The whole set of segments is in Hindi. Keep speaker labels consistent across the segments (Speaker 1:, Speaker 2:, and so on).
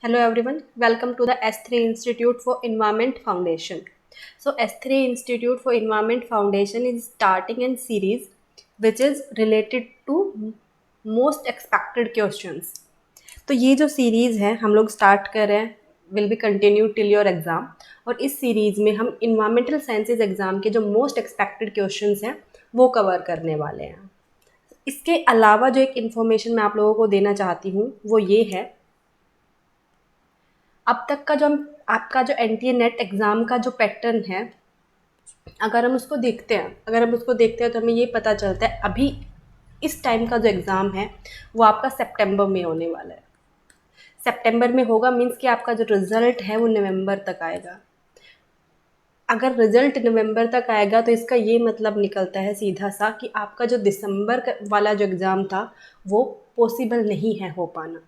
Speaker 1: Hello everyone, welcome to the S3 Institute for Environment Foundation. So S3 Institute for Environment Foundation is starting a series which is related to most expected questions. तो ये जो सीरीज़ है हम लोग स्टार्ट कर रहे हैं will be continue till your exam. और इस सीरीज़ में हम इन्वायरमेंटल साइंसेज एग्ज़ाम के जो मोस्ट एक्सपेक्टेड क्वेश्चंस हैं वो कवर करने वाले हैं। इसके अलावा जो एक इन्फॉर्मेशन मैं आप लोगों को देना चाहती हूँ वो ये है, अब तक का जो हम आपका जो एनटीए नेट एग्ज़ाम का जो पैटर्न है, अगर हम उसको देखते हैं तो हमें ये पता चलता है अभी इस टाइम का जो एग्ज़ाम है वो आपका सितंबर में होने वाला है। सितंबर में होगा मीन्स कि आपका जो रिज़ल्ट है वो नवंबर तक आएगा। अगर रिज़ल्ट नवंबर तक आएगा तो इसका ये मतलब निकलता है सीधा सा कि आपका जो वाला जो एग्ज़ाम था वो पॉसिबल नहीं है हो पाना।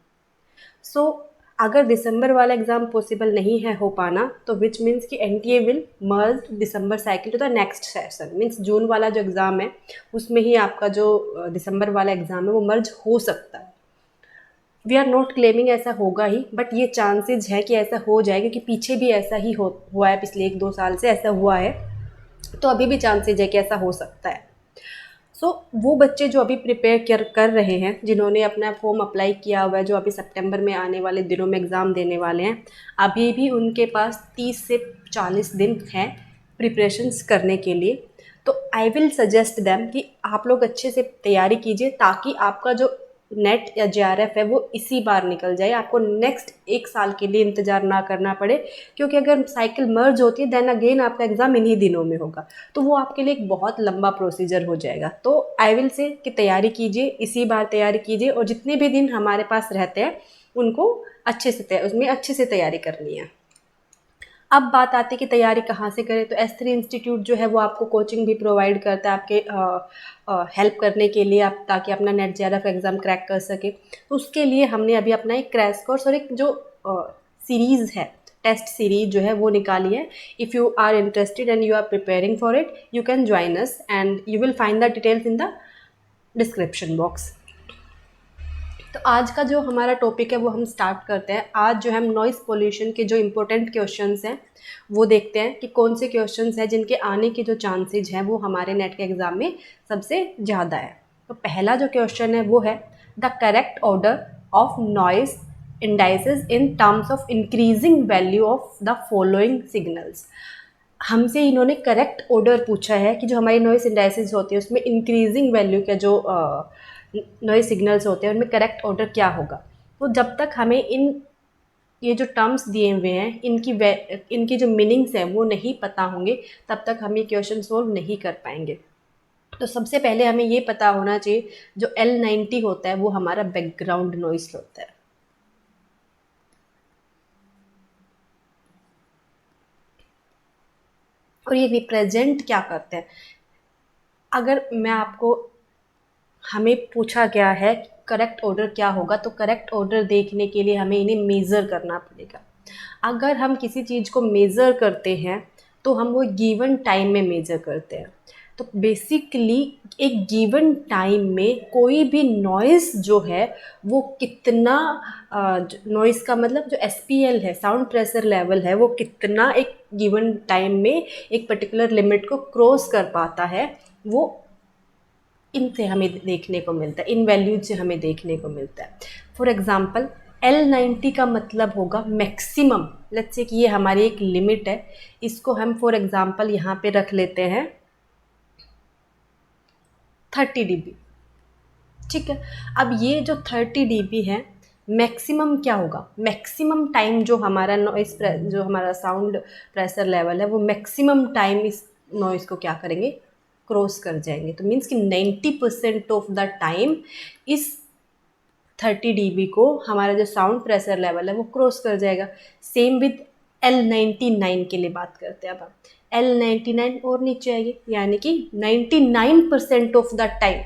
Speaker 1: सो अगर दिसंबर वाला एग्ज़ाम पॉसिबल नहीं है हो पाना तो विच मीन्स कि NTA will merge December cycle to the next session, means June वाला जो एग्ज़ाम है उसमें ही आपका जो दिसंबर वाला एग्ज़ाम है वो मर्ज हो सकता है। वी आर नॉट क्लेमिंग ऐसा होगा ही, बट ये चांसेज है कि ऐसा हो जाए क्योंकि पीछे भी ऐसा ही हुआ है, पिछले 1-2 साल से ऐसा हुआ है, तो अभी भी चांसेज है कि ऐसा हो सकता है। वो बच्चे जो अभी प्रिपेयर कर रहे हैं, जिन्होंने अपना फॉर्म अप्लाई किया हुआ है, जो अभी सितंबर में आने वाले दिनों में एग्ज़ाम देने वाले हैं, अभी भी उनके पास 30 से 40 दिन हैं प्रिपरेशंस करने के लिए। तो आई विल सजेस्ट देम कि आप लोग अच्छे से तैयारी कीजिए ताकि आपका जो नेट या जेआरएफ है वो इसी बार निकल जाए, आपको नेक्स्ट 1 साल के लिए इंतज़ार ना करना पड़े। क्योंकि अगर साइकिल मर्ज होती है देन अगेन आपका एग्ज़ाम इन्हीं दिनों में होगा, तो वो आपके लिए एक बहुत लंबा प्रोसीजर हो जाएगा। तो आई विल से कि तैयारी कीजिए, इसी बार तैयारी कीजिए, और जितने भी दिन हमारे पास रहते हैं उनको उसमें अच्छे से तैयारी करनी है। अब बात आती है कि तैयारी कहाँ से करें, तो S3 इंस्टीट्यूट जो है वो आपको कोचिंग भी प्रोवाइड करता है आपके हेल्प करने के लिए, आप ताकि अपना नेट जेआरएफ एग्ज़ाम क्रैक कर सके। तो उसके लिए हमने अभी अपना एक क्रैश कोर्स और एक जो सीरीज़ है, टेस्ट सीरीज जो है वो निकाली है। If you are interested and you are preparing for it, you can join us and you will find the details in the description box. तो आज का जो हमारा टॉपिक है वो हम स्टार्ट करते हैं। आज जो हम नॉइज़ पोल्यूशन के जो इम्पोर्टेंट क्वेश्चंस हैं वो देखते हैं कि कौन से क्वेश्चंस हैं जिनके आने के जो चांसेज हैं वो हमारे नेट के एग्ज़ाम में सबसे ज़्यादा है। तो पहला जो क्वेश्चन है वो है the correct order of noise indices in terms of increasing value of the following signals. हमसे इन्होंने करेक्ट ऑर्डर पूछा है कि जो हमारी नॉइज़ इंडाइसेस होती है उसमें इंक्रीजिंग वैल्यू के जो नॉइज़ सिग्नल्स होते हैं उनमें करेक्ट ऑर्डर क्या होगा। तो जब तक हमें ये जो टर्म्स दिए हुए हैं इनकी जो मीनिंग्स हैं वो नहीं पता होंगे तब तक हम ये क्वेश्चन सोल्व नहीं कर पाएंगे। तो सबसे पहले हमें ये पता होना चाहिए जो L90 होता है वो हमारा बैकग्राउंड नॉइज़ होता है। और ये रिप्रेजेंट क्या करते हैं, अगर मैं आपको हमें पूछा गया है करेक्ट ऑर्डर क्या होगा, तो करेक्ट ऑर्डर देखने के लिए हमें इन्हें मेज़र करना पड़ेगा। अगर हम किसी चीज़ को मेज़र करते हैं तो हम वो गिवन टाइम में मेज़र करते हैं। तो बेसिकली एक गिवन टाइम में कोई भी नॉइज़ जो है वो कितना, नॉइज़ का मतलब जो एसपीएल है, साउंड प्रेशर लेवल है, वो कितना एक गिवन टाइम में एक पर्टिकुलर लिमिट को क्रॉस कर पाता है, वो इनसे हमें देखने को मिलता है, इन वैल्यूज से हमें देखने को मिलता है। फॉर एग्जांपल L90 का मतलब होगा मैक्सिमम। लेट्स से कि ये हमारी एक लिमिट है, इसको हम फॉर एग्जांपल यहाँ पे रख लेते हैं 30 dB। ठीक है, अब ये जो 30 dB है मैक्सिमम क्या होगा, मैक्सिमम टाइम जो हमारा जो हमारा साउंड प्रेशर लेवल है वो मैक्सिमम टाइम इस नॉइज़ को क्या करेंगे, क्रॉस कर जाएंगे। तो मीन्स कि 90% ऑफ द टाइम इस 30 dB को हमारा जो साउंड प्रेशर लेवल है वो क्रॉस कर जाएगा। सेम विद L99 के लिए बात करते हैं। अब हम L99 और नीचे आइए, यानी कि 99% ऑफ द टाइम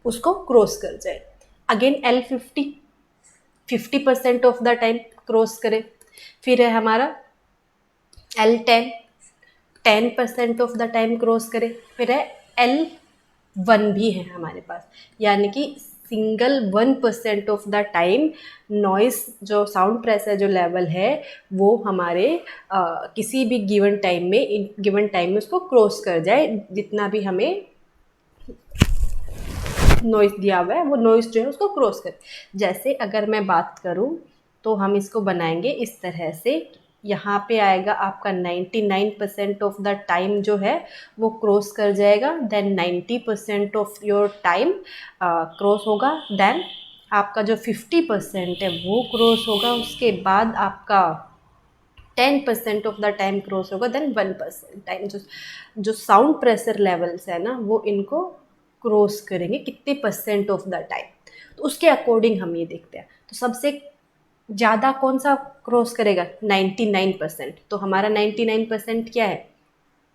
Speaker 1: उसको क्रॉस कर जाए। Again L50 50% of the time cross करे। फिर है हमारा L10 10% of the time cross करे। फिर है L1 भी है हमारे पास, यानी कि single 1% of the time noise जो साउंड प्रेशर जो लेवल है वो हमारे किसी भी गिवन टाइम में उसको क्रॉस कर जाए, जितना भी हमें नॉइस दिया हुआ है वो नॉइस जो है उसको क्रॉस कर। जैसे अगर मैं बात करूं तो हम इसको बनाएंगे इस तरह से, यहाँ पे आएगा आपका 99% ऑफ द टाइम जो है वो क्रॉस कर जाएगा, then 90% of your time cross होगा, देन आपका जो 50% है वो क्रॉस होगा, उसके बाद आपका 10% ऑफ द टाइम क्रॉस होगा, देन 1% टाइम जो साउंड प्रेशर लेवल्स है ना वो इनको क्रॉस करेंगे कितने परसेंट ऑफ द टाइम। तो उसके अकॉर्डिंग हम ये देखते हैं, तो सबसे ज़्यादा कौन सा क्रॉस करेगा 99%, तो हमारा 99% क्या है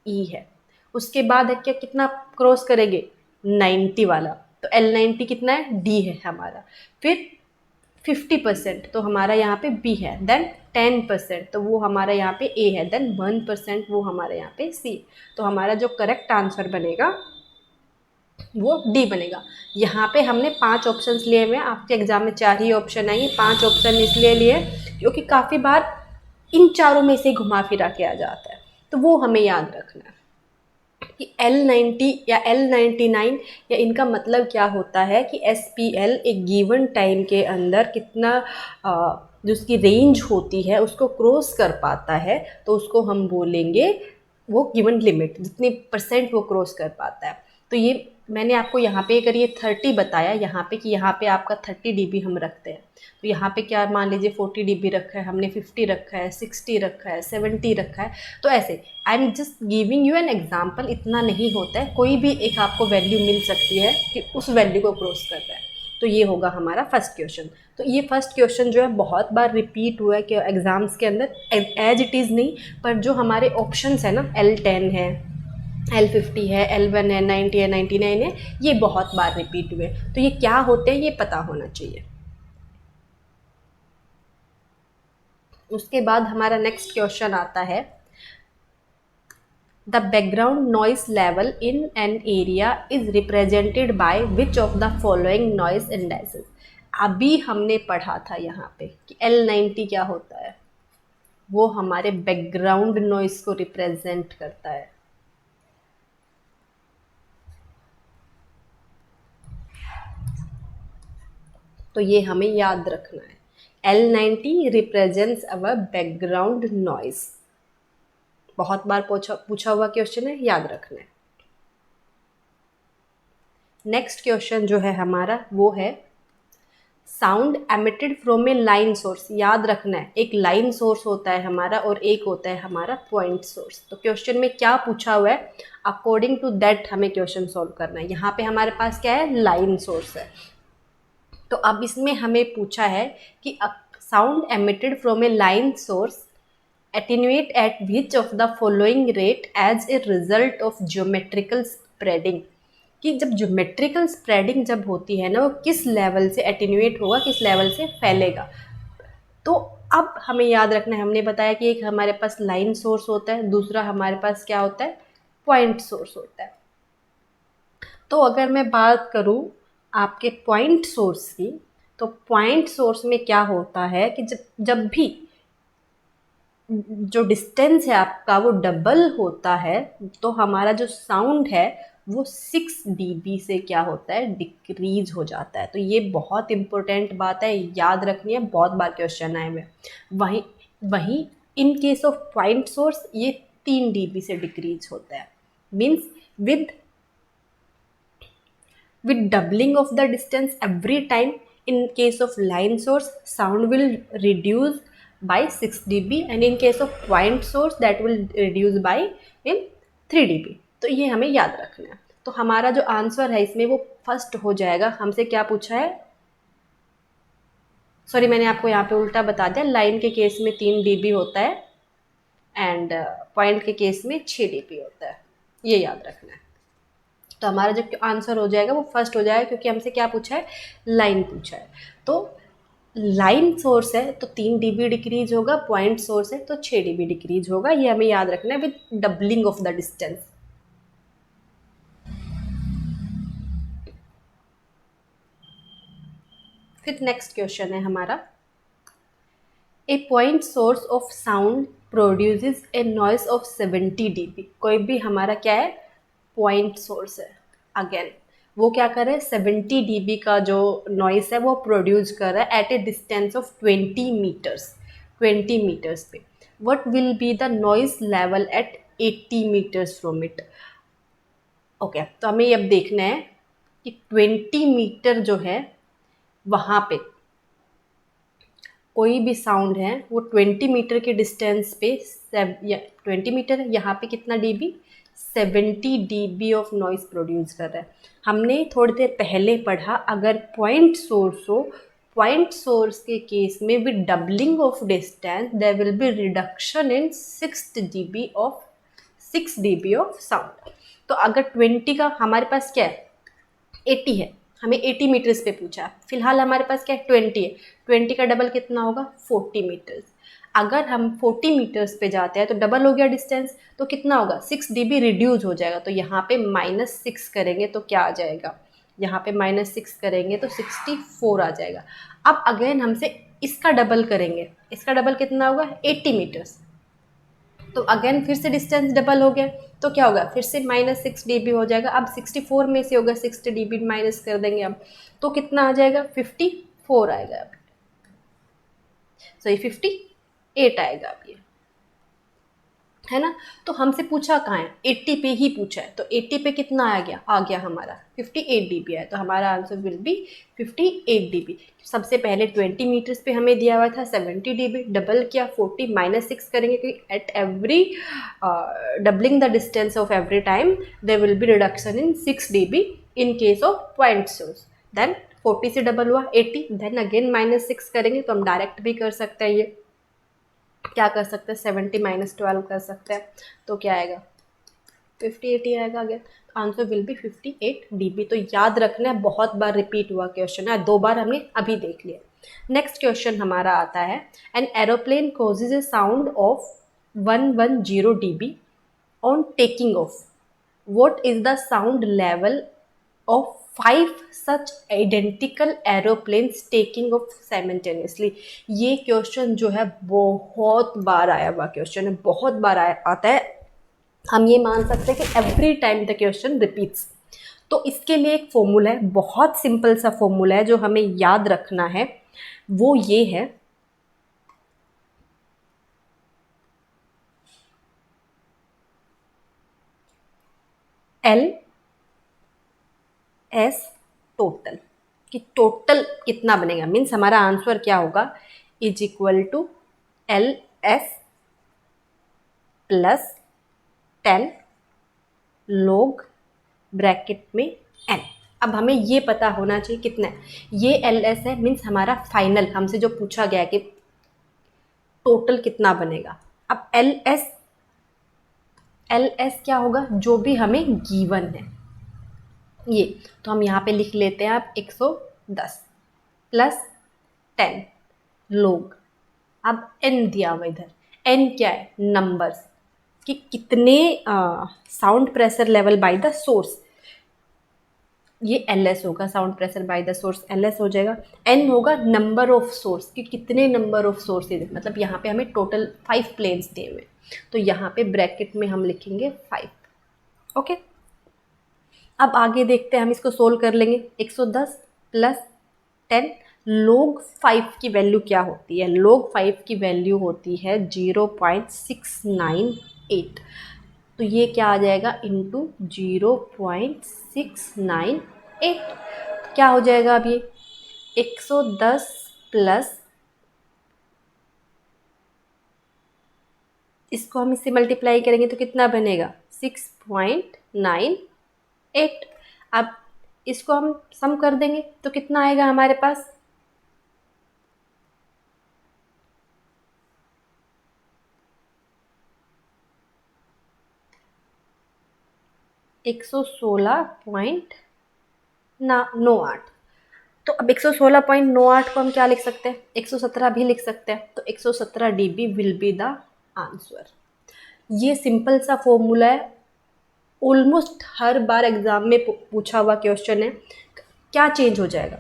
Speaker 1: ई है। उसके बाद है क्या कितना क्रॉस करेंगे 90 वाला, तो L90 कितना है डी है हमारा। फिर 50% तो हमारा यहाँ पे बी है, देन 10% तो वो हमारा यहाँ पे ए है, देन 1% वो हमारा यहाँ पे सी। तो हमारा जो करेक्ट आंसर बनेगा वो डी बनेगा। यहाँ पे हमने 5 ऑप्शंस लिए हुए हैं, आपके एग्जाम में 4 ही ऑप्शन आएंगे। 5 ऑप्शन इसलिए लिए क्योंकि काफ़ी बार इन चारों में से घुमा फिरा के आ जाता है, तो वो हमें याद रखना है कि L90 या L99 या इनका मतलब क्या होता है कि SPL एक गिवन टाइम के अंदर कितना जो उसकी रेंज होती है उसको क्रॉस कर पाता है, तो उसको हम बोलेंगे वो गिवन लिमिट जितनी परसेंट वो क्रॉस कर पाता है। तो ये मैंने आपको यहाँ पे अगर ये 30 बताया यहाँ पे कि यहाँ पे आपका 30 dB हम रखते हैं, तो यहाँ पे क्या मान लीजिए 40 dB रखा है हमने, 50 रखा है, 60 रखा है, 70 रखा है, तो ऐसे I am just giving you an example. इतना नहीं होता है, कोई भी एक आपको वैल्यू मिल सकती है कि उस वैल्यू को क्रॉस करता है। तो ये होगा हमारा फर्स्ट क्वेश्चन। तो ये फर्स्ट क्वेश्चन जो है बहुत बार रिपीट हुआ है कि एग्ज़ाम्स के अंदर, एज इट इज़ नहीं, पर जो हमारे ऑप्शंस है ना L10 है, L50 है, L1 है, 90 है, 99 है, ये बहुत बार रिपीट हुए, तो ये क्या होते हैं ये पता होना चाहिए। उसके बाद हमारा नेक्स्ट क्वेश्चन आता है, the background noise level in an area is represented by which of the following noise indexes. अभी हमने पढ़ा था यहाँ पे कि L90 क्या होता है, वो हमारे बैकग्राउंड नॉइस को रिप्रेजेंट करता है। तो ये हमें याद रखना है, L90 रिप्रेजेंट्स अवर बैकग्राउंड नॉइस। बहुत बार पूछा हुआ क्वेश्चन है, याद रखना है। नेक्स्ट क्वेश्चन जो है हमारा वो है, sound emitted from A line source. याद रखना है, एक लाइन सोर्स होता है हमारा और एक होता है हमारा पॉइंट सोर्स। तो क्वेश्चन में क्या पूछा हुआ है, अकॉर्डिंग टू दैट हमें क्वेश्चन सॉल्व करना है। यहाँ पे हमारे पास क्या है, लाइन सोर्स है। तो अब इसमें हमें पूछा है कि sound emitted from A line source attenuate at which of the following rate as a result of geometrical spreading। कि जब ज्योमेट्रिकल स्प्रेडिंग जब होती है ना, वो किस लेवल से एटेन्यूएट होगा, किस लेवल से फैलेगा। तो अब हमें याद रखना है, हमने बताया कि एक हमारे पास लाइन सोर्स होता है, दूसरा हमारे पास क्या होता है, पॉइंट सोर्स होता है। तो अगर मैं बात करूं आपके पॉइंट सोर्स की, तो पॉइंट सोर्स में क्या होता है कि जब भी जो डिस्टेंस है आपका वो डबल होता है, तो हमारा जो साउंड है वो 6 dB से क्या होता है, डिक्रीज हो जाता है। तो ये बहुत इंपॉर्टेंट बात है, याद रखनी है, बहुत बार क्वेश्चन आए हुए। वहीं वहीं इन केस ऑफ पॉइंट सोर्स ये 3 dB से डिक्रीज होता है, means with doubling of the distance every time. In case of line source, sound will reduce by 6 dB, and in case of point source that will reduce by in 3 dB। तो ये हमें याद रखना है। तो हमारा जो आंसर है इसमें वो फर्स्ट हो जाएगा। हमसे क्या पूछा है, सॉरी मैंने आपको यहाँ पे उल्टा बता दिया, लाइन के केस में 3 dB होता है एंड पॉइंट के केस में 6 dB होता है, ये याद रखना है। तो हमारा जो आंसर हो जाएगा वो फर्स्ट हो जाएगा, क्योंकि हमसे क्या पूछा है, लाइन पूछा है। तो लाइन सोर्स है तो 3 dB डिक्रीज होगा, पॉइंट सोर्स है तो 6 dB डिक्रीज होगा, ये हमें याद रखना है with doubling of the distance. फिर नेक्स्ट क्वेश्चन है हमारा, a point source of sound produces a noise of 70 dB। कोई भी हमारा क्या है, पॉइंट सोर्स है, अगेन वो क्या कर रहा है, 70 dB का जो नॉइस है वो प्रोड्यूस कर रहा है at a distance of 20 meters, 20 meters पे। What will be the noise level at 80 meters from it. Okay, तो हमें ये अब देखना है कि 20 मीटर जो है वहाँ पे कोई भी साउंड है वो 20 मीटर के डिस्टेंस पे 20 मीटर है, यहाँ पे कितना dB, 70 dB of noise produce कर रहा है। हमने थोड़ी देर पहले पढ़ा, अगर पॉइंट सोर्स हो, पॉइंट सोर्स के केस में with doubling of distance there will be reduction in 6 dB of sound. तो अगर 20 का हमारे पास क्या है, 80 है, हमें 80 मीटर्स पे पूछा है, फिलहाल हमारे पास क्या है, 20 है, 20 का डबल कितना होगा, 40 मीटर्स। अगर हम 40 मीटर्स पे जाते हैं तो डबल हो गया डिस्टेंस, तो कितना होगा, 6 dB रिड्यूस हो जाएगा। तो यहाँ पे -6 करेंगे तो क्या आ जाएगा, यहाँ पे -6 करेंगे तो 64 आ जाएगा। अब अगेन हमसे इसका डबल करेंगे, इसका डबल कितना होगा, 80 मीटर्स, तो अगेन फिर से डिस्टेंस डबल हो गया, तो क्या होगा, फिर से -6 dB हो जाएगा। अब 64 में से होगा 60 dB माइनस कर देंगे अब, तो कितना आ जाएगा, 54 आएगा अब, सॉरी 58 आएगा अब, ये है ना। तो हमसे पूछा कहाँ है, 80 पे ही पूछा है, तो 80 पे कितना आ गया हमारा 58 dB है, तो हमारा आंसर विल बी 58 dB। सबसे पहले 20 मीटर्स पे हमें दिया हुआ था 70 dB, डबल किया 40, -6 करेंगे क्योंकि at every doubling the distance of every time there will be reduction in 6 dB in case of point source. Then 40 से डबल हुआ 80, देन अगेन -6 करेंगे, तो हम डायरेक्ट भी कर सकते हैं, ये क्या कर सकते हैं, 70 - 12 कर सकते हैं, तो क्या आएगा, 58 आएगा। Again answer will B 58 dB। तो याद रखना है, बहुत बार रिपीट हुआ क्वेश्चन है, 2 बार हमने अभी देख लिया। नेक्स्ट क्वेश्चन हमारा आता है, an aeroplane causes A sound of 110 dB on taking of, what is the sound level of 5 such identical aeroplanes taking off simultaneously। ये क्वेश्चन जो है बहुत बार आया हुआ क्वेश्चन है, बहुत बार आता है, हम ये मान सकते हैं कि every time the question repeats. तो इसके लिए एक फॉर्मूला है, बहुत सिंपल सा फॉर्मूला है जो हमें याद रखना है, वो ये है, LS टोटल, कि टोटल कितना बनेगा, मीन्स हमारा आंसर क्या होगा, is equal to LS plus 10 log bracket में n। अब हमें ये पता होना चाहिए कितना है, ये LS है, मीन्स हमारा फाइनल हमसे जो पूछा गया कि टोटल कितना बनेगा। अब LS क्या होगा, जो भी हमें गिवन है ये, तो हम यहाँ पे लिख लेते हैं आप 110 प्लस 10 लोग। अब n दिया हुआ इधर, n क्या है, नंबर्स, कि कितने sound pressure level by the source, ये LS होगा, sound pressure by the source LS हो जाएगा। n होगा नंबर ऑफ सोर्स, कि कितने नंबर ऑफ सोर्सेज, मतलब यहाँ पे हमें टोटल 5 प्लेन्स दिए हुए, तो यहाँ पे ब्रैकेट में हम लिखेंगे 5। ओके, अब आगे देखते हैं, हम इसको सोल्व कर लेंगे। 110 प्लस 10 log 5 की वैल्यू क्या होती है, log 5 की वैल्यू होती है 0.698, तो ये क्या आ जाएगा, इंटू 0.698, क्या हो जाएगा अब ये 110 प्लस, इसको हम इससे मल्टीप्लाई करेंगे तो कितना बनेगा, 6.98। अब इसको हम सम कर देंगे तो कितना आएगा हमारे पास, 116.98। तो अब 116.98 को हम क्या लिख सकते हैं, 117 भी लिख सकते हैं, तो 117 dB will be the answer. ये सिंपल सा फॉर्मूला है, ऑलमोस्ट हर बार एग्जाम में पूछा हुआ क्वेश्चन है। क्या चेंज हो जाएगा,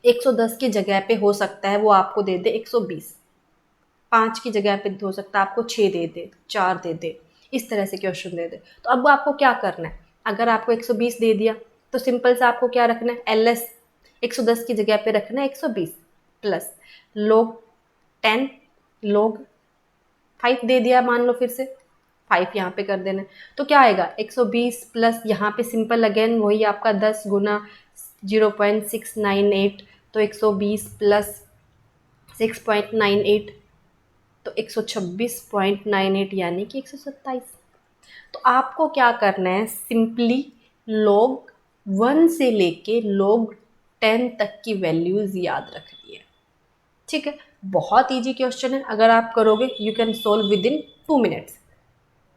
Speaker 1: 110 की जगह पे हो सकता है वो आपको दे दे 120, 5 की जगह पे हो सकता है आपको 6 दे दे, 4 दे दे, इस तरह से क्वेश्चन दे दे। तो अब आपको क्या करना है, अगर आपको 120 दे दिया तो सिंपल से आपको क्या रखना है, LS 110 की जगह पे रखना है 120 प्लस log 10 log 5 दे दिया, मान लो फिर से 5 यहाँ पे कर देना है। तो क्या आएगा 120 प्लस यहाँ पे सिंपल अगेन वही आपका 10 गुना 0.698, तो 120 प्लस 6.98 तो 126.98 यानी कि 127। तो आपको क्या करना है, सिंपली log 1 से लेके log 10 तक की वैल्यूज याद रखनी है। ठीक है, बहुत इजी क्वेश्चन है, अगर आप करोगे you can solve with in 2 minutes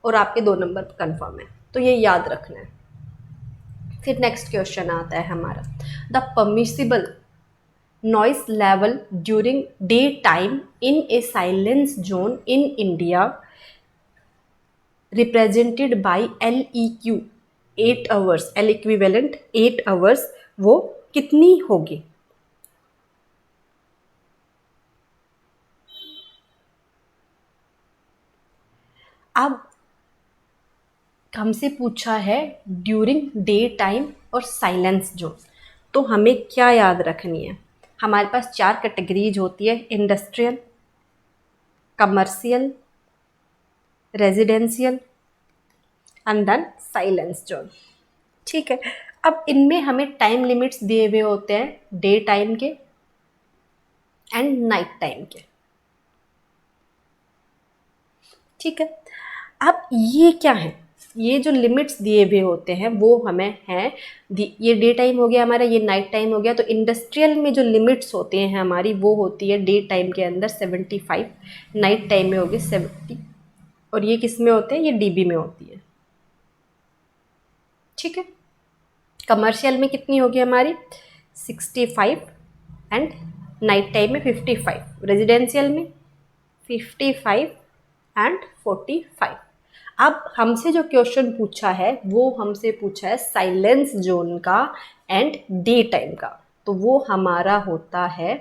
Speaker 1: और आपके 2 नंबर कंफर्म है, तो ये याद रखना है। फिर नेक्स्ट क्वेश्चन आता है हमारा, the permissible noise level during day time in a silence zone in India represented by LEQ 8 hours, L equivalent 8 hours, वो कितनी होगी। अब हमसे पूछा है ड्यूरिंग डे टाइम और साइलेंस जोन, तो हमें क्या याद रखनी है, हमारे पास 4 कैटेगरीज होती है, industrial, commercial, residential and then silence zone. ठीक है, अब इनमें हमें टाइम लिमिट्स दिए हुए होते हैं डे टाइम के एंड नाइट टाइम के। ठीक है, अब ये क्या है, ये जो लिमिट्स दिए हुए होते हैं वो हमें हैं, ये डे टाइम हो गया हमारा, ये नाइट टाइम हो गया। तो इंडस्ट्रियल में जो लिमिट्स होते हैं हमारी वो होती है डे टाइम के अंदर 75, नाइट टाइम में होगी 70, और ये किस में होते हैं, ये DB में होती है। ठीक है, कमर्शियल में कितनी होगी हमारी 65 एंड नाइट टाइम में 55, रेजिडेंशियल में 55 एंड 45। अब हमसे जो क्वेश्चन पूछा है वो हमसे पूछा है साइलेंस जोन का एंड डे टाइम का, तो वो हमारा होता है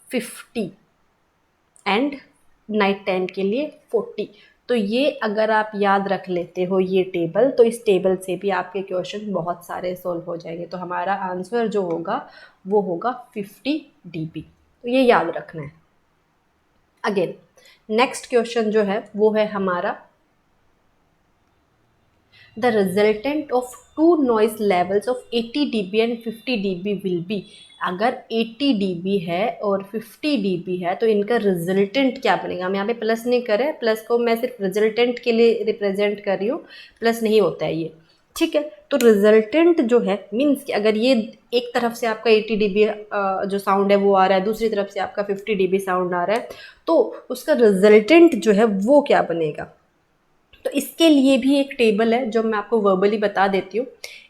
Speaker 1: 50 एंड नाइट टाइम के लिए 40। तो ये अगर आप याद रख लेते हो ये टेबल, तो इस टेबल से भी आपके क्वेश्चन बहुत सारे सॉल्व हो जाएंगे। तो हमारा आंसर जो होगा वो होगा 50 dB, तो ये याद रखना है। अगेन नेक्स्ट क्वेश्चन जो है वो है हमारा, the resultant of 2 noise levels of 80 dB and 50 dB will be. अगर 80 dB है और 50 dB है तो इनका रिजल्टेंट क्या बनेगा। हम यहाँ पे प्लस नहीं कर रहे हैं, प्लस को मैं सिर्फ रिजल्टेंट के लिए रिप्रेजेंट कर रही हूँ, प्लस नहीं होता है ये। ठीक है, तो रिजल्टेंट जो है मीन्स कि अगर ये एक तरफ से आपका 80 dB जो साउंड है वो आ रहा है, दूसरी तरफ से आपका 50 dB साउंड आ रहा है, तो उसका रिजल्टेंट जो है वो क्या बनेगा। तो इसके लिए भी एक टेबल है जो मैं आपको वर्बली बता देती हूँ।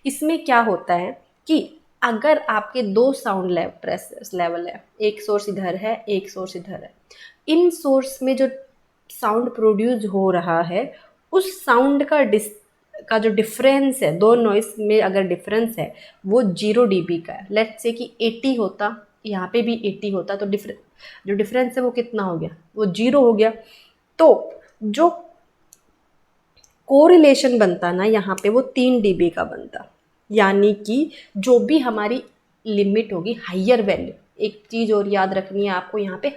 Speaker 1: इसमें क्या होता है कि अगर आपके 2 साउंड प्रेस लेवल है, एक सोर्स इधर है एक सोर्स इधर है, इन सोर्स में जो साउंड प्रोड्यूस हो रहा है उस साउंड का जो डिफरेंस है, 2 नॉइस में अगर डिफरेंस है वो 0 dB का है। लेट्स से कि 80 होता, यहाँ पे भी 80 होता, तो जो डिफरेंस है वो कितना हो गया, वो 0 हो गया। तो जो कोरिलेशन बनता ना यहाँ पे वो 3 dB का बनता, यानी कि जो भी हमारी लिमिट होगी हाइयर वैल्यू, एक चीज़ और याद रखनी है आपको यहाँ पे,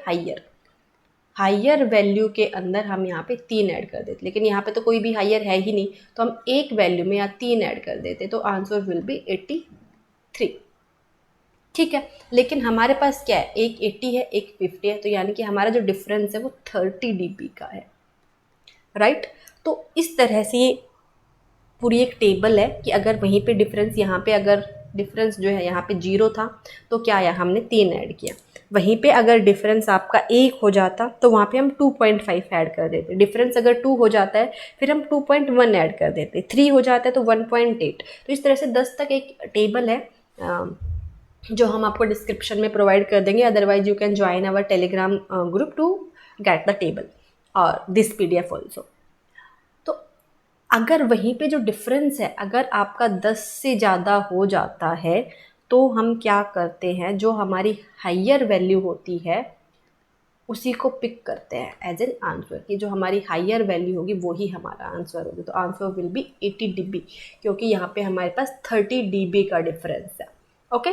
Speaker 1: हाइयर वैल्यू के अंदर हम यहाँ पे 3 ऐड कर देते, लेकिन यहाँ पे तो कोई भी हाइयर है ही नहीं, तो हम एक वैल्यू में यहाँ 3 ऐड कर देते, तो आंसर विल बी 83। ठीक है, लेकिन हमारे पास क्या है, एक 80 है एक 50 है, तो यानी कि हमारा जो डिफरेंस है वो 30 dB का है। राइट, तो इस तरह से ये पूरी एक टेबल है कि अगर वहीं पे डिफरेंस, यहाँ पे अगर डिफरेंस जो है यहाँ पे 0 था तो क्या आया, हमने 3 ऐड किया। वहीं पे अगर डिफरेंस आपका 1 हो जाता तो वहाँ पे हम 2.5 ऐड कर देते। डिफरेंस अगर 2 हो जाता है फिर हम 2.1 ऐड कर देते। 3 हो जाता है तो 1.8। तो इस तरह से 10 तक एक टेबल है जो हम आपको डिस्क्रिप्शन में प्रोवाइड कर देंगे। Otherwise you can join our Telegram group to get the table और दिस PDF ऑल्सो। तो अगर वहीं पे जो डिफरेंस है, अगर आपका 10 से ज़्यादा हो जाता है तो हम क्या करते हैं, जो हमारी हायर वैल्यू होती है उसी को पिक करते हैं एज एन आंसर, कि जो हमारी हायर वैल्यू होगी वो ही हमारा आंसर होगी। तो आंसर विल बी 80 dB, क्योंकि यहाँ पे हमारे पास 30 dB का डिफरेंस है। ओके,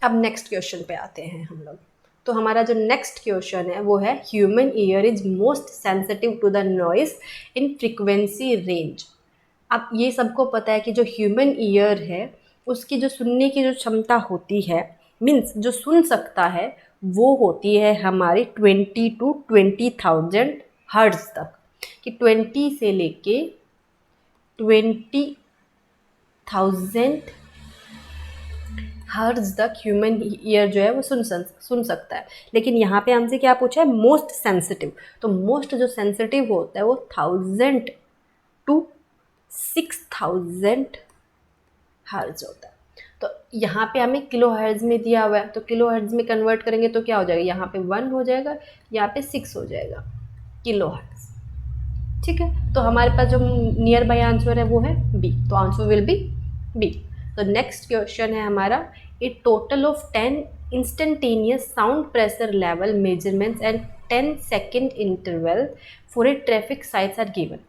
Speaker 1: अब नेक्स्ट क्वेश्चन पे आते हैं हम लोग। तो हमारा जो नेक्स्ट क्वेश्चन है वो है human ear is most sensitive to the noise in frequency range. अब ये सबको पता है कि जो ह्यूमन ईयर है उसकी जो सुनने की जो क्षमता होती है, मीन्स जो सुन सकता है, वो होती है हमारी 20 to 20,000 हर्ट्ज तक, कि 20 से लेके 20,000 हर्ट्ज तक ह्यूमन ईयर जो है वो सुन सकता है। लेकिन यहाँ पे हमसे क्या पूछा है, मोस्ट सेंसिटिव। तो मोस्ट जो सेंसिटिव होता है वो 1000 to 6000 हर्ट्ज होता है। तो यहाँ पे हमें किलो हर्ट्ज में दिया हुआ है, तो किलो हर्ट्ज में कन्वर्ट करेंगे तो क्या हो जाएगा, यहाँ पे 1 हो जाएगा, यहाँ पे 6 हो जाएगा किलो हर्ट्ज। ठीक है, तो हमारे पास जो नियर बाय आंसर है वो है बी, तो आंसर विल बी बी। तो नेक्स्ट क्वेश्चन है हमारा, a total of 10 instantaneous sound pressure level measurements and 10 second interval for a traffic sites are given.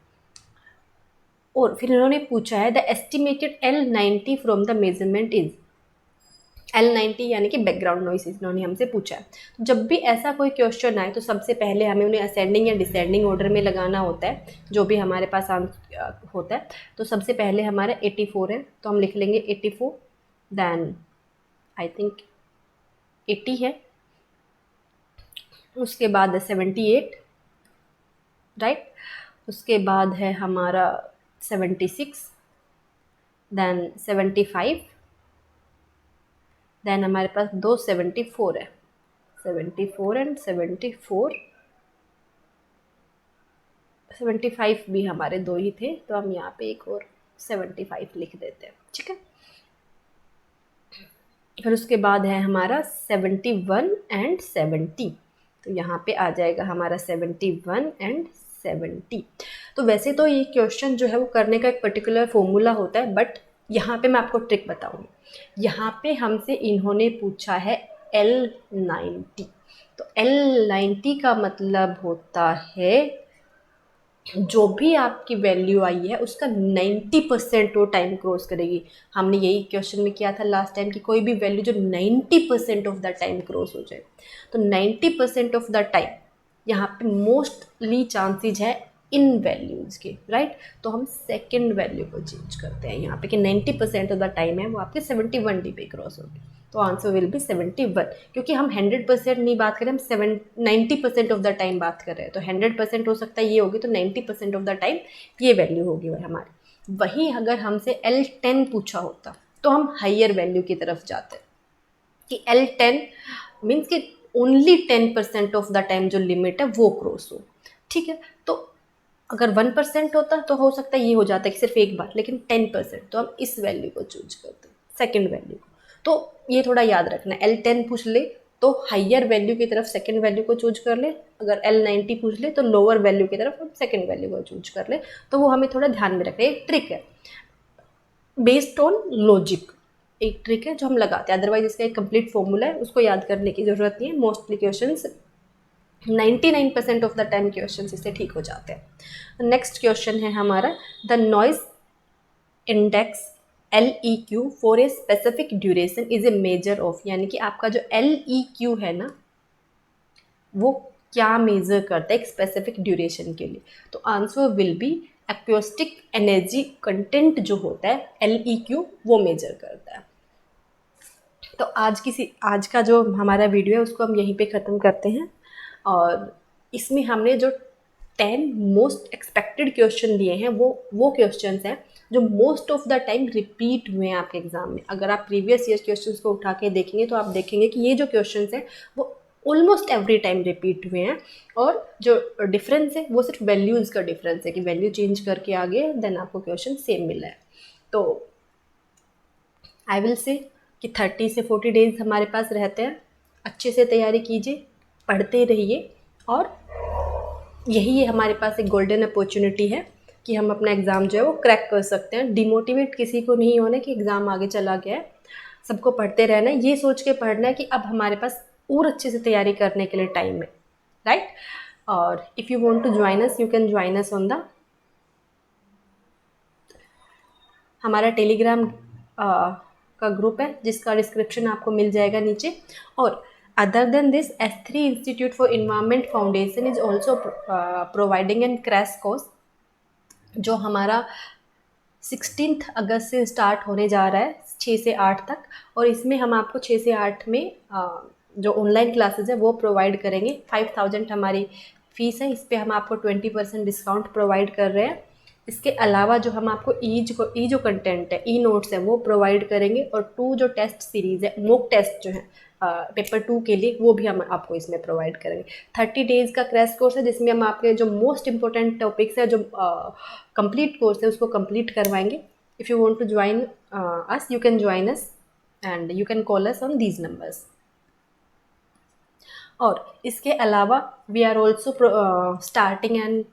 Speaker 1: और फिर इन्होंने पूछा है the estimated L90 from the measurement is, L90 यानी कि बैकग्राउंड नॉइस इन्होंने हमसे पूछा है। तो जब भी ऐसा कोई क्वेश्चन आए तो सबसे पहले हमें उन्हें असेंडिंग या डिसेंडिंग ऑर्डर में लगाना होता है, जो भी हमारे पास होता है। तो सबसे पहले हमारा 84 है, तो हम लिख लेंगे 84, देन आई थिंक 80 है, उसके बाद है 78, राइट, उसके बाद है हमारा 76, देन 75, देन हमारे पास 274 है, 74 एंड 74, 75 भी हमारे दो ही थे, तो हम यहाँ पे एक और 75 लिख देते हैं। ठीक है, फिर उसके बाद है हमारा 71 एंड 70, तो यहाँ पे आ जाएगा हमारा 71 एंड 70। तो वैसे तो ये क्वेश्चन जो है वो करने का एक पर्टिकुलर फॉर्मूला होता है, बट यहाँ पे मैं आपको ट्रिक बताऊँगी। यहाँ पे हमसे इन्होंने पूछा है L90, तो L90 का मतलब होता है जो भी आपकी वैल्यू आई है उसका 90% वो टाइम क्रॉस करेगी। हमने यही क्वेश्चन में किया था लास्ट टाइम कि कोई भी वैल्यू जो 90% ऑफ द टाइम क्रॉस हो जाए, तो 90% ऑफ द टाइम यहाँ पे मोस्टली चांसेज है इन वैल्यूज़ के, राइट। तो हम सेकेंड वैल्यू को चेंज करते हैं यहाँ पे कि 90% ऑफ द टाइम है वो आपके 71 dB क्रॉस होगी, तो आंसर विल बी 71। क्योंकि हम 100% नहीं बात करें, हम 90% ऑफ द टाइम बात कर रहे हैं, तो 100% हो सकता है ये होगी, तो 90% ऑफ द टाइम ये वैल्यू होगी वह हमारी। वहीं अगर हमसे L10 पूछा होता तो हम हायर वैल्यू की तरफ जाते कि L10 मीन्स कि ओनली 10% ऑफ द टाइम जो लिमिट है वो क्रॉस हो। ठीक है, तो अगर 1% होता तो हो सकता है ये हो जाता है कि सिर्फ एक बार, लेकिन 10%, तो हम इस वैल्यू को चूज करते हैं, सेकेंड वैल्यू को। तो ये थोड़ा याद रखना, L10 पूछ ले तो हायर वैल्यू की तरफ सेकेंड वैल्यू को चूज कर ले, अगर L90 पूछ ले तो लोअर वैल्यू की तरफ हम सेकेंड वैल्यू को चूज कर ले। तो वो हमें थोड़ा ध्यान में रखना है, एक ट्रिक है बेस्ड ऑन लॉजिक, एक ट्रिक है जो हम लगाते हैं, अदरवाइज इसका एक कंप्लीट फॉर्मूला है, उसको याद करने की जरूरत नहीं है। Mostly questions 99% of the time questions इससे ठीक हो जाते हैं। नेक्स्ट क्वेश्चन है हमारा, the noise index LEQ for a specific duration is a measure of, यानी कि आपका जो LEQ है ना वो क्या मेजर करता है एक स्पेसिफिक ड्यूरेशन के लिए। तो answer will B acoustic energy content जो होता है LEQ वो मेजर करता है। तो आज का जो हमारा वीडियो है उसको हम यहीं पे ख़त्म करते हैं, और इसमें हमने जो 10 मोस्ट एक्सपेक्टेड क्वेश्चन दिए हैं वो क्वेश्चंस हैं जो most of the time repeat हुए हैं आपके एग्जाम में। अगर आप प्रीवियस ईयर क्वेश्चंस को उठा के देखेंगे तो आप देखेंगे कि ये जो क्वेश्चंस हैं वो ऑलमोस्ट एवरी टाइम रिपीट हुए हैं, और जो डिफरेंस है वो सिर्फ वैल्यूज़ का डिफरेंस है कि वैल्यू चेंज करके आगे देन आपको क्वेश्चन सेम मिला है। तो आई विल से कि 30 से 40 डेज हमारे पास रहते हैं, अच्छे से तैयारी कीजिए, पढ़ते रहिए, और यही हमारे पास एक गोल्डन अपॉर्चुनिटी है कि हम अपना एग्ज़ाम जो है वो क्रैक कर सकते हैं। डिमोटिवेट किसी को नहीं होना कि एग्ज़ाम आगे चला गया है, सबको पढ़ते रहना है, ये सोच के पढ़ना है कि अब हमारे पास और अच्छे से तैयारी करने के लिए टाइम है, राइट। और if you want to join us, you can join us on the हमारा टेलीग्राम का ग्रुप है, जिसका डिस्क्रिप्शन आपको मिल जाएगा नीचे। और other than this, S3 institute for environment foundation is also providing an crash course, जो हमारा 16 अगस्त से स्टार्ट होने जा रहा है 6 से 8 तक। और इसमें हम आपको 6 से 8 में जो ऑनलाइन क्लासेस है वो प्रोवाइड करेंगे। 5000 हमारी फ़ीस है, इस पर हम आपको 20% डिस्काउंट प्रोवाइड कर रहे हैं। इसके अलावा जो हम आपको ई जो कंटेंट है, ई नोट्स है, वो प्रोवाइड करेंगे। और 2 जो टेस्ट सीरीज़ है, मॉक टेस्ट जो है पेपर 2 के लिए, वो भी हम आपको इसमें प्रोवाइड करेंगे। 30 डेज़ का क्रैश कोर्स है, जिसमें हम आपके जो मोस्ट इंपॉर्टेंट टॉपिक्स है, जो कंप्लीट कोर्स है, उसको कंप्लीट करवाएंगे। If you want to join us, you can join us and you can call us on these numbers. और इसके अलावा we are also starting and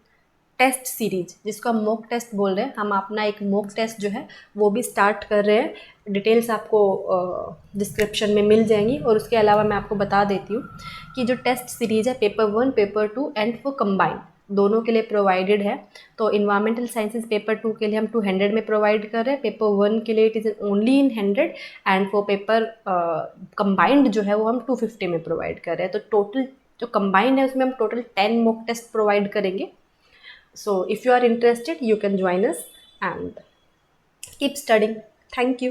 Speaker 1: test series, जिसको हम मॉक टेस्ट बोल रहे हैं। हम अपना एक मॉक टेस्ट जो है वो भी स्टार्ट कर रहे हैं। डिटेल्स आपको डिस्क्रिप्शन में मिल जाएंगी। और उसके अलावा मैं आपको बता देती हूँ कि जो टेस्ट सीरीज है, पेपर 1, पेपर 2 एंड वो कंबाइन दोनों के लिए प्रोवाइडेड है। तो इन्वायरमेंटल साइंसेज पेपर 2 के लिए हम 200 में प्रोवाइड कर रहे हैं, पेपर 1 के लिए it is only in 100, and for paper combined जो है वो हम 250 में प्रोवाइड कर रहे हैं। तो टोटल जो कंबाइंड है उसमें हम टोटल 10 मॉक टेस्ट प्रोवाइड करेंगे। So if you are interested, you can join us and keep studying. Thank you.